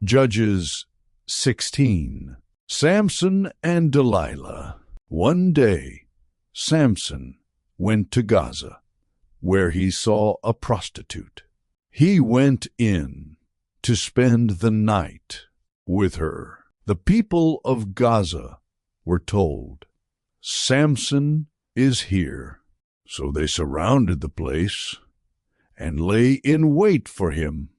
Judges 16. Samson and Delilah. One day, Samson went to Gaza, where he saw a prostitute. He went in to spend the night with her. The people of Gaza were told, "Samson is here." So they surrounded the place and lay in wait for him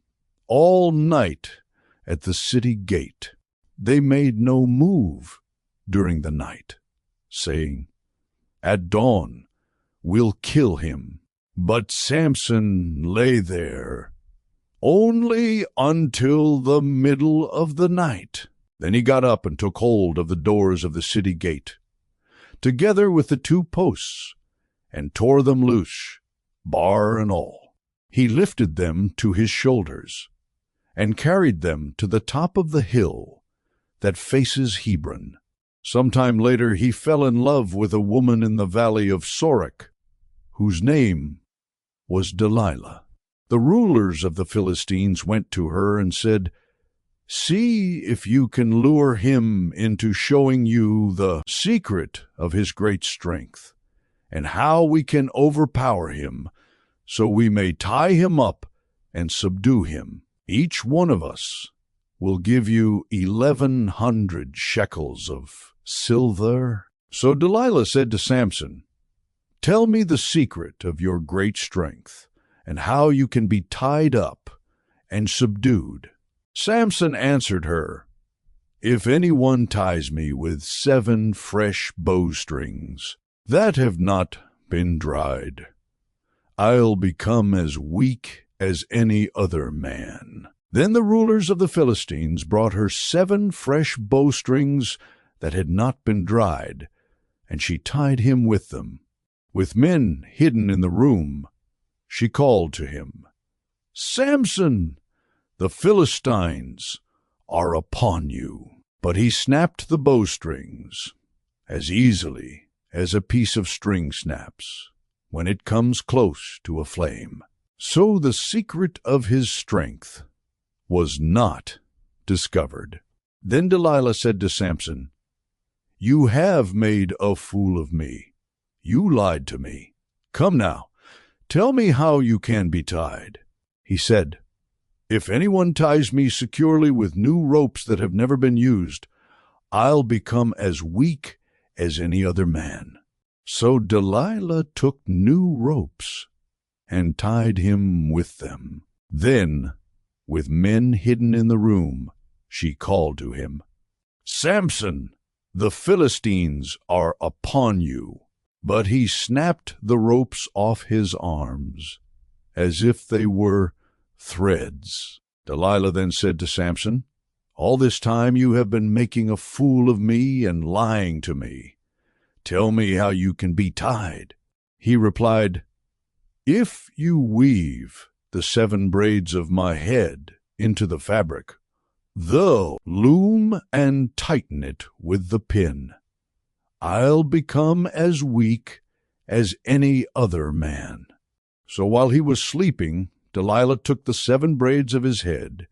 all night at the city gate. They made no move during the night, saying, "At dawn we'll kill him." But Samson lay there only until the middle of the night. Then he got up and took hold of the doors of the city gate, together with the 2 posts, and tore them loose, bar and all. He lifted them to his shoulders and carried them to the top of the hill that faces Hebron. Sometime later he fell in love with a woman in the valley of Sorek, whose name was Delilah. The rulers of the Philistines went to her and said, "See if you can lure him into showing you the secret of his great strength, and how we can overpower him, so we may tie him up and subdue him. Each one of us will give you 1,100 shekels of silver." So Delilah said to Samson, "Tell me the secret of your great strength, and how you can be tied up and subdued." Samson answered her, "If anyone ties me with 7 fresh bowstrings that have not been dried, I'll become as weak as any other man." Then the rulers of the Philistines brought her 7 fresh bowstrings that had not been dried, and she tied him with them. With men hidden in the room, she called to him, "Samson, the Philistines are upon you." But he snapped the bowstrings as easily as a piece of string snaps when it comes close to a flame. So the secret of his strength was not discovered. Then Delilah said to Samson, "You have made a fool of me. You lied to me. Come now, tell me how you can be tied." He said, "If anyone ties me securely with new ropes that have never been used, I'll become as weak as any other man." So Delilah took new ropes and tied him with them. Then, with men hidden in the room, she called to him, "Samson, the Philistines are upon you." But he snapped the ropes off his arms, as if they were threads. Delilah then said to Samson, "All this time you have been making a fool of me and lying to me. Tell me how you can be tied." He replied, "If you weave the 7 braids of my head into the fabric, though loom and tighten it with the pin, I'll become as weak as any other man." So while he was sleeping, Delilah took the 7 braids of his head,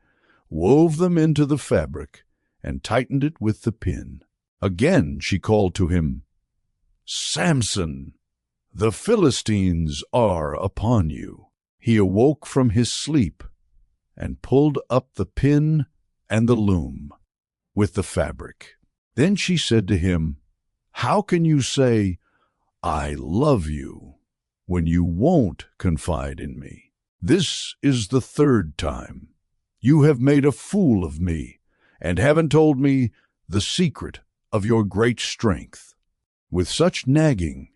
wove them into the fabric, and tightened it with the pin. Again she called to him, "Samson, the Philistines are upon you." He awoke from his sleep and pulled up the pin and the loom with the fabric. Then she said to him, "How can you say, 'I love you,' when you won't confide in me? This is the 3rd time. You have made a fool of me and haven't told me the secret of your great strength." With such nagging,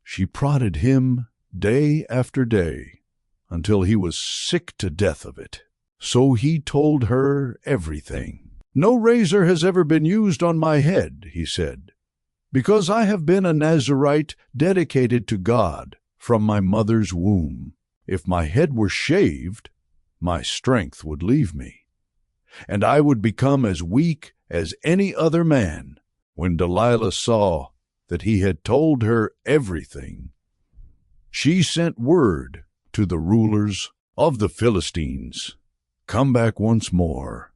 she prodded him day after day until he was sick to death of it. So he told her everything. "No razor has ever been used on my head," he said, "because I have been a Nazirite dedicated to God from my mother's womb. If my head were shaved, my strength would leave me, and I would become as weak as any other man." When Delilah saw that he had told her everything, she sent word to the rulers of the Philistines, "Come back once more.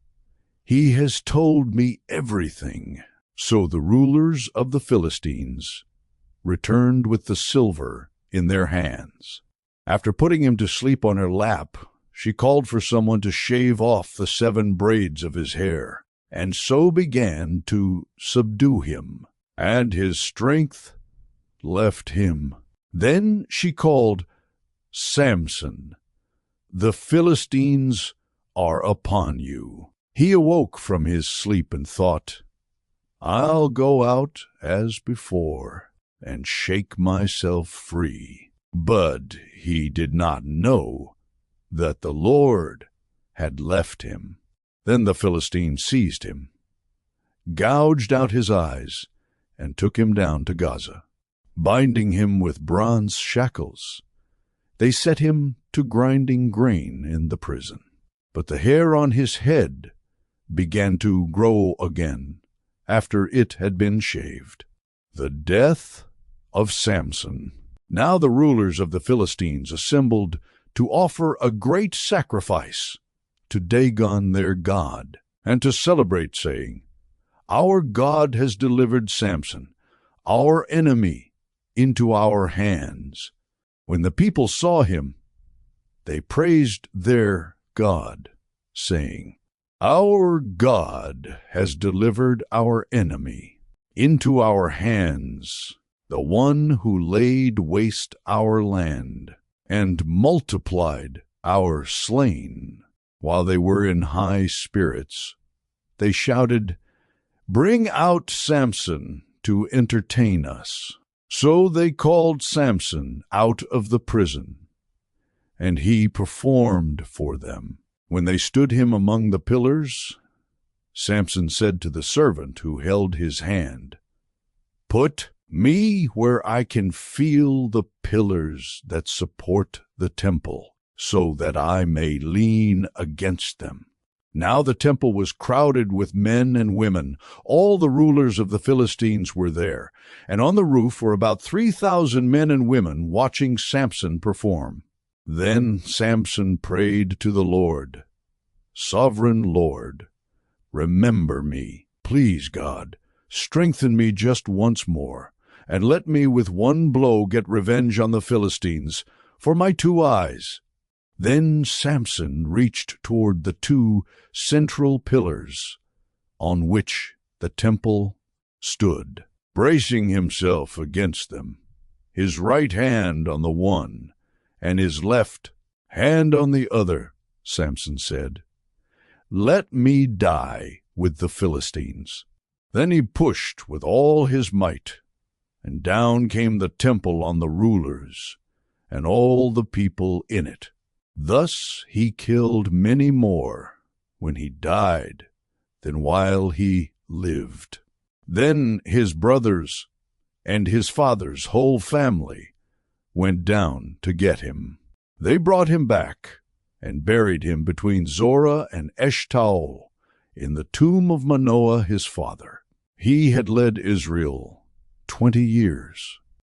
He has told me everything." So the rulers of the Philistines returned with the silver in their hands. After putting him to sleep on her lap, she called for someone to shave off the 7 braids of his hair, and so began to subdue him, and his strength left him. Then she called, "Samson, the Philistines are upon you." He awoke from his sleep and thought, "I'll go out as before and shake myself free." But he did not know that the Lord had left him. Then the Philistines seized him, gouged out his eyes, and took him down to Gaza. Binding him with bronze shackles, they set him to grinding grain in the prison. But the hair on his head began to grow again after it had been shaved. The death of Samson. Now the rulers of the Philistines assembled to offer a great sacrifice to Dagon their god, and to celebrate, saying, "Our God has delivered Samson, our enemy, into our hands." When the people saw him, they praised their God, saying, "Our God has delivered our enemy into our hands, the one who laid waste our land and multiplied our slain." While they were in high spirits, they shouted, "Bring out Samson to entertain us." So they called Samson out of the prison, and he performed for them. When they stood him among the pillars, Samson said to the servant who held his hand, "Put me where I can feel the pillars that support the temple, so that I may lean against them." Now the temple was crowded with men and women. All the rulers of the Philistines were there, and on the roof were about 3,000 men and women watching Samson perform. Then Samson prayed to the Lord, "Sovereign Lord, remember me. Please, God, strengthen me just once more, and let me with one blow get revenge on the Philistines for my 2 eyes." Then Samson reached toward the 2 central pillars on which the temple stood, bracing himself against them, his right hand on the one and his left hand on the other. Samson said, "Let me die with the Philistines." Then he pushed with all his might, and down came the temple on the rulers and all the people in it. Thus he killed many more when he died than while he lived. Then his brothers and his father's whole family went down to get him. They brought him back and buried him between Zorah and Eshtaol in the tomb of Manoah his father. He had led Israel 20 years.